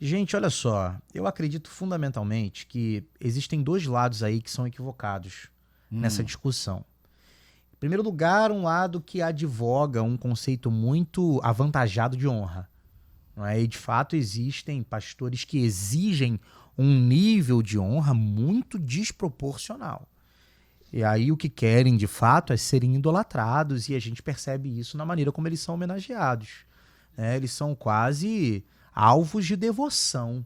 Gente, olha só, eu acredito fundamentalmente que existem dois lados aí que são equivocados nessa Hum, discussão. Em primeiro lugar, um lado que advoga um conceito muito avantajado de honra. Não é? E de fato existem pastores que exigem um nível de honra muito desproporcional. E aí o que querem de fato é serem idolatrados, e a gente percebe isso na maneira como eles são homenageados. Né? Eles são quase alvos de devoção.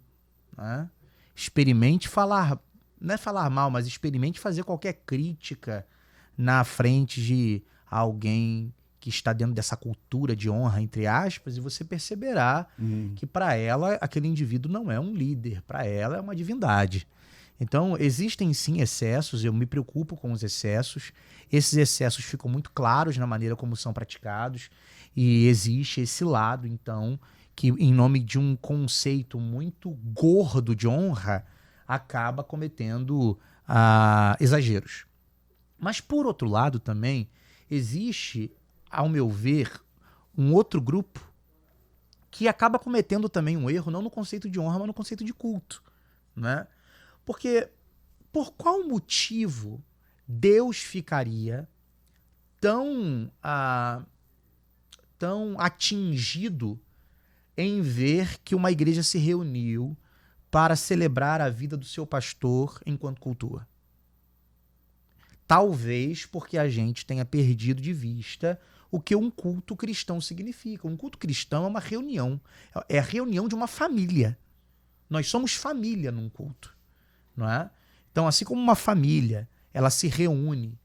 Né? Experimente falar, não é falar mal, mas experimente fazer qualquer crítica na frente de alguém que está dentro dessa cultura de honra, entre aspas, e você perceberá hum, que para ela aquele indivíduo não é um líder, para ela é uma divindade. Então, existem sim excessos, eu me preocupo com os excessos. Esses excessos ficam muito claros na maneira como são praticados, e existe esse lado, então, que em nome de um conceito muito gordo de honra, acaba cometendo exageros. Mas, por outro lado, também, existe, ao meu ver, um outro grupo que acaba cometendo também um erro, não no conceito de honra, mas no conceito de culto. Né? Porque por qual motivo Deus ficaria tão, tão atingido em ver que uma igreja se reuniu para celebrar a vida do seu pastor enquanto cultua? Talvez porque a gente tenha perdido de vista o que um culto cristão significa. Um culto cristão é uma reunião, é a reunião de uma família. Nós somos família num culto, não é? Então, assim como uma família, ela se reúne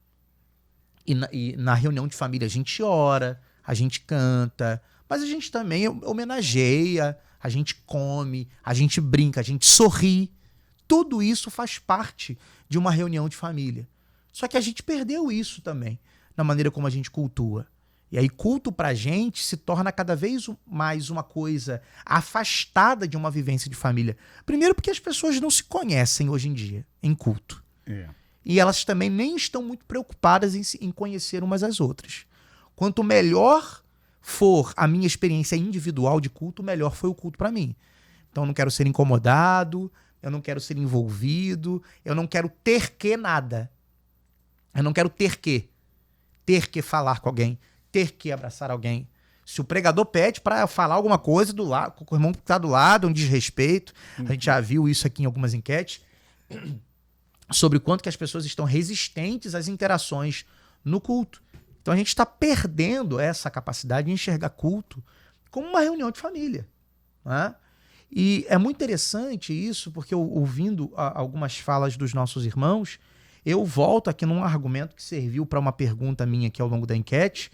e na reunião de família a gente ora, a gente canta, mas a gente também homenageia, a gente come, a gente brinca, a gente sorri. Tudo isso faz parte de uma reunião de família. Só que a gente perdeu isso também na maneira como a gente cultua. E aí culto pra gente se torna cada vez mais uma coisa afastada de uma vivência de família. Primeiro porque as pessoas não se conhecem hoje em dia em culto. é. E elas também nem estão muito preocupadas em conhecer umas às outras. Quanto melhor for a minha experiência individual de culto, melhor foi o culto pra mim. Então eu não quero ser incomodado, eu não quero ser envolvido, eu não quero ter que nada. Eu não quero ter que falar com alguém, ter que abraçar alguém. Se o pregador pede para falar alguma coisa do lado, com o irmão que está do lado, um desrespeito, a gente já viu isso aqui em algumas enquetes, sobre o quanto que as pessoas estão resistentes às interações no culto. Então a gente está perdendo essa capacidade de enxergar culto como uma reunião de família. Né? E é muito interessante isso, porque eu, ouvindo algumas falas dos nossos irmãos, eu volto aqui num argumento que serviu para uma pergunta minha aqui ao longo da enquete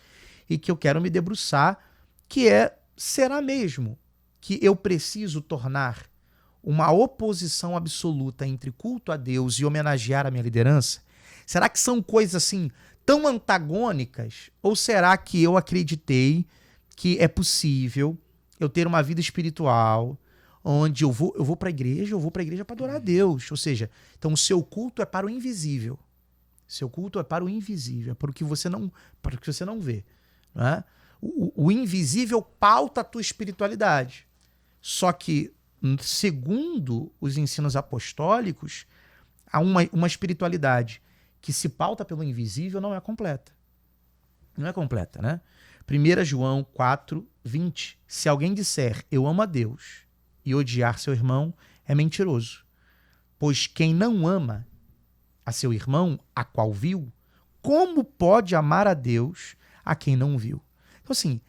e que eu quero me debruçar, que é, será mesmo que eu preciso tornar uma oposição absoluta entre culto a Deus e homenagear a minha liderança? Será que são coisas assim tão antagônicas? Ou será que eu acreditei que é possível eu ter uma vida espiritual onde eu vou para a igreja, para adorar a Deus? Ou seja, então o seu culto é para o invisível. Seu culto é para o invisível, é para o que você não vê. Não é? O invisível pauta a tua espiritualidade. Só que, segundo os ensinos apostólicos, há uma espiritualidade que se pauta pelo invisível não é completa. Não é completa, né? 1 João 4:20. Se alguém disser eu amo a Deus e odiar seu irmão, é mentiroso. Pois quem não ama a seu irmão, a qual viu, como pode amar a Deus a quem não viu? Então, assim,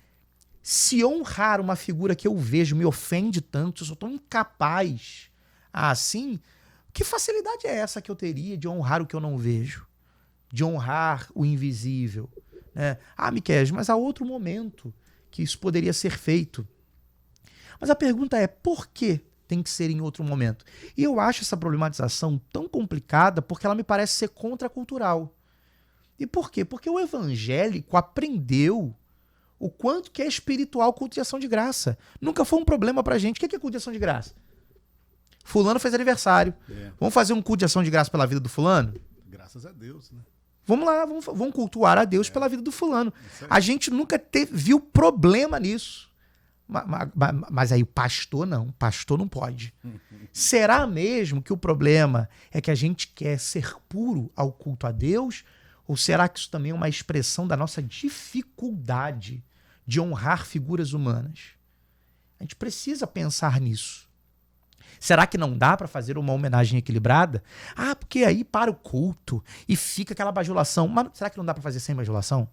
se honrar uma figura que eu vejo me ofende tanto, eu sou tão incapaz assim, que facilidade é essa que eu teria de honrar o que eu não vejo? De honrar o invisível? Né? Miquel, mas há outro momento que isso poderia ser feito. Mas a pergunta é, por que tem que ser em outro momento? E eu acho essa problematização tão complicada porque ela me parece ser contracultural. E por quê? Porque o evangélico aprendeu o quanto que é espiritual culto de ação de graça. Nunca foi um problema pra gente. O que é culto de ação de graça? Fulano fez aniversário. Vamos fazer um culto de ação de graça pela vida do fulano? Graças a Deus, né? Vamos lá, vamos cultuar a Deus pela vida do fulano. A gente nunca viu problema nisso. Mas aí o pastor não pode. Será mesmo que o problema é que a gente quer ser puro ao culto a Deus? Ou será que isso também é uma expressão da nossa dificuldade de honrar figuras humanas? A gente precisa pensar nisso. Será que não dá para fazer uma homenagem equilibrada? Ah, porque aí para o culto e fica aquela bajulação. Mas será que não dá para fazer sem bajulação?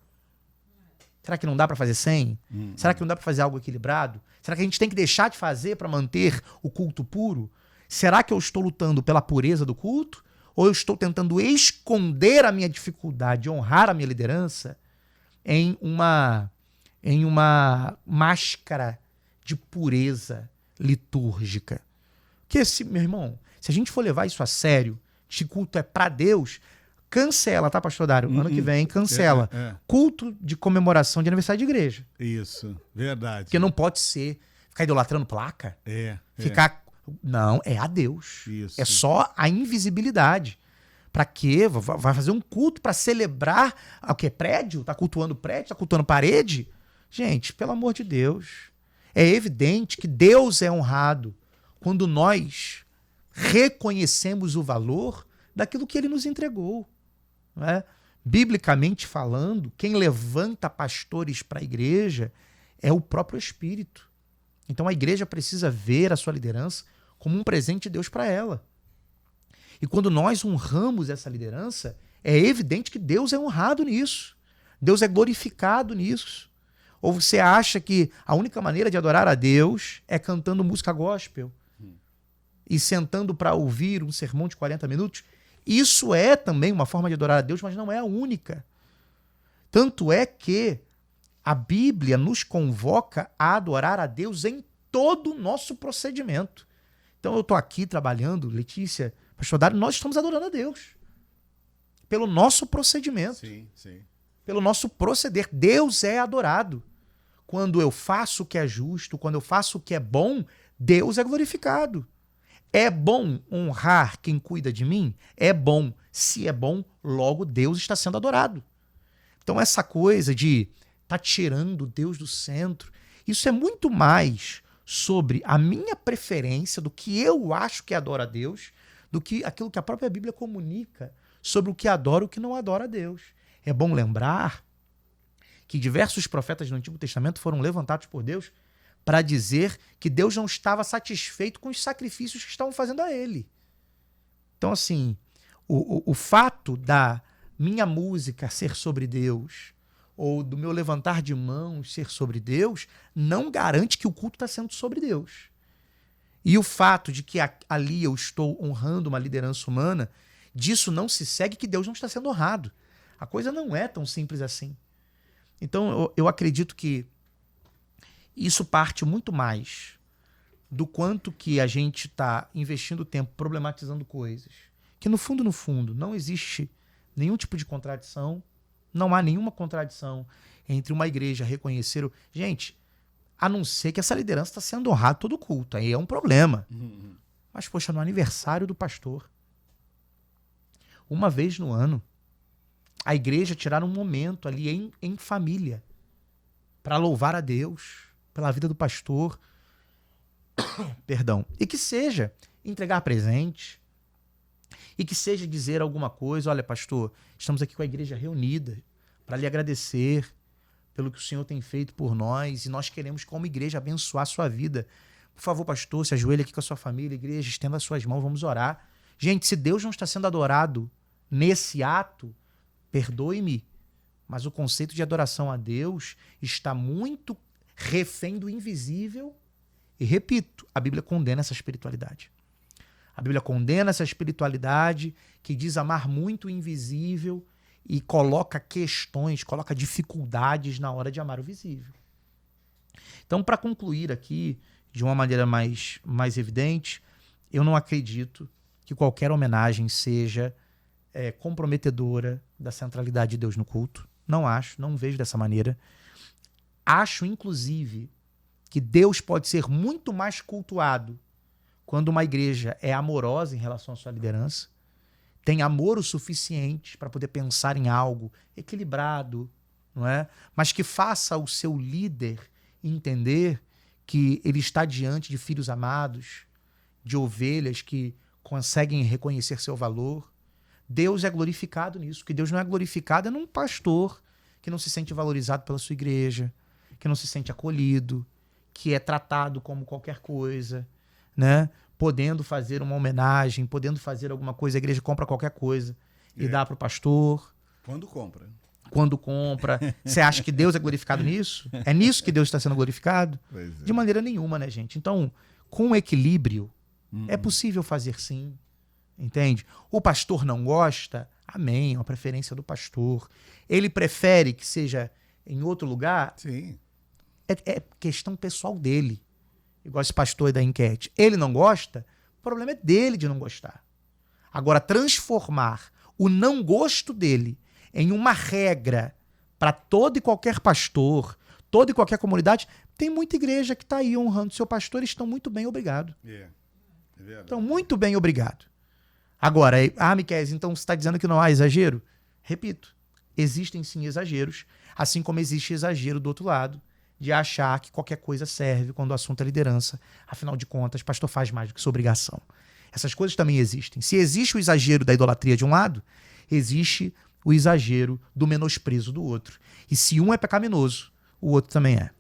Será que não dá para fazer sem? Será que não dá para fazer algo equilibrado? Será que a gente tem que deixar de fazer para manter o culto puro? Será que eu estou lutando pela pureza do culto? Ou eu estou tentando esconder a minha dificuldade de honrar a minha liderança em uma máscara de pureza litúrgica? Porque, meu irmão, se a gente for levar isso a sério, se culto é para Deus, cancela, tá, pastor Dário? Ano que vem, cancela. Culto de comemoração de aniversário de igreja. Isso, verdade. Porque não pode ser ficar idolatrando placa. Ficar... Não, é a Deus. Isso. É só a invisibilidade. Pra quê? Vai fazer um culto pra celebrar o quê? Prédio? Tá cultuando prédio? Tá cultuando parede? Gente, pelo amor de Deus. É evidente que Deus é honrado quando nós reconhecemos o valor daquilo que ele nos entregou. Não é? Biblicamente falando, quem levanta pastores para a igreja é o próprio Espírito. Então a igreja precisa ver a sua liderança como um presente de Deus para ela. E quando nós honramos essa liderança, é evidente que Deus é honrado nisso. Deus é glorificado nisso. Ou você acha que a única maneira de adorar a Deus é cantando música gospel e sentando para ouvir um sermão de 40 minutos? Isso é também uma forma de adorar a Deus, mas não é a única. Tanto é que a Bíblia nos convoca a adorar a Deus em todo o nosso procedimento. Então eu estou aqui trabalhando, Letícia, pastor Dário, nós estamos adorando a Deus. Pelo nosso procedimento. Sim, sim. Pelo nosso proceder. Deus é adorado. Quando eu faço o que é justo, quando eu faço o que é bom, Deus é glorificado. É bom honrar quem cuida de mim? É bom. Se é bom, logo Deus está sendo adorado. Então essa coisa de tá tirando Deus do centro, isso é muito mais sobre a minha preferência do que eu acho que adora a Deus, do que aquilo que a própria Bíblia comunica sobre o que adora e o que não adora a Deus. É bom lembrar que diversos profetas do Antigo Testamento foram levantados por Deus para dizer que Deus não estava satisfeito com os sacrifícios que estavam fazendo a ele. Então, assim, o fato da minha música ser sobre Deus ou do meu levantar de mãos ser sobre Deus não garante que o culto está sendo sobre Deus. E o fato de que ali eu estou honrando uma liderança humana, disso não se segue que Deus não está sendo honrado. A coisa não é tão simples assim. Então, eu acredito que isso parte muito mais do quanto que a gente está investindo tempo problematizando coisas. Que no fundo, não existe nenhum tipo de contradição, não há nenhuma contradição entre uma igreja reconhecer o... Gente, a não ser que essa liderança está sendo honrada todo culto, aí é um problema. Mas, poxa, no aniversário do pastor, uma vez no ano, a igreja tirar um momento ali em família para louvar a Deus pela vida do pastor, perdão, e que seja entregar presente, e que seja dizer alguma coisa, olha, pastor, estamos aqui com a igreja reunida para lhe agradecer pelo que o Senhor tem feito por nós, e nós queremos, como igreja, abençoar a sua vida. Por favor, pastor, se ajoelhe aqui com a sua família, igreja, estenda as suas mãos, vamos orar. Gente, se Deus não está sendo adorado nesse ato, perdoe-me, mas o conceito de adoração a Deus está muito refém do invisível. E repito, a Bíblia condena essa espiritualidade. A Bíblia condena essa espiritualidade que diz amar muito o invisível e coloca questões, coloca dificuldades na hora de amar o visível. Então, para concluir aqui, de uma maneira mais evidente, eu não acredito que qualquer homenagem seja comprometedora da centralidade de Deus no culto. Não acho, não vejo dessa maneira. Acho, inclusive, que Deus pode ser muito mais cultuado quando uma igreja é amorosa em relação à sua liderança, tem amor o suficiente para poder pensar em algo equilibrado, não é? Mas que faça o seu líder entender que ele está diante de filhos amados, de ovelhas que conseguem reconhecer seu valor. Deus é glorificado nisso. Que Deus não é glorificado é num pastor que não se sente valorizado pela sua igreja, que não se sente acolhido, que é tratado como qualquer coisa, né? Podendo fazer uma homenagem, podendo fazer alguma coisa, a igreja compra qualquer coisa e dá para o pastor. Quando compra. Quando compra. Você acha que Deus é glorificado nisso? É nisso que Deus está sendo glorificado? Pois é. De maneira nenhuma, né, gente? Então, com equilíbrio, é possível fazer sim. Entende? O pastor não gosta? Amém, é uma preferência do pastor. Ele prefere que seja em outro lugar? Sim. É questão pessoal dele. Igual esse pastor aí da enquete. Ele não gosta? O problema é dele de não gostar. Agora, transformar o não gosto dele em uma regra para todo e qualquer pastor, toda e qualquer comunidade, tem muita igreja que está aí honrando seu pastor e estão muito bem, obrigado. É verdade. Estão muito bem, obrigado. Agora, Miquel, então você está dizendo que não há exagero? Repito, existem sim exageros, assim como existe exagero do outro lado, de achar que qualquer coisa serve quando o assunto é liderança. Afinal de contas, pastor faz mais do que sua obrigação. Essas coisas também existem. Se existe o exagero da idolatria de um lado, existe o exagero do menosprezo do outro. E se um é pecaminoso, o outro também é.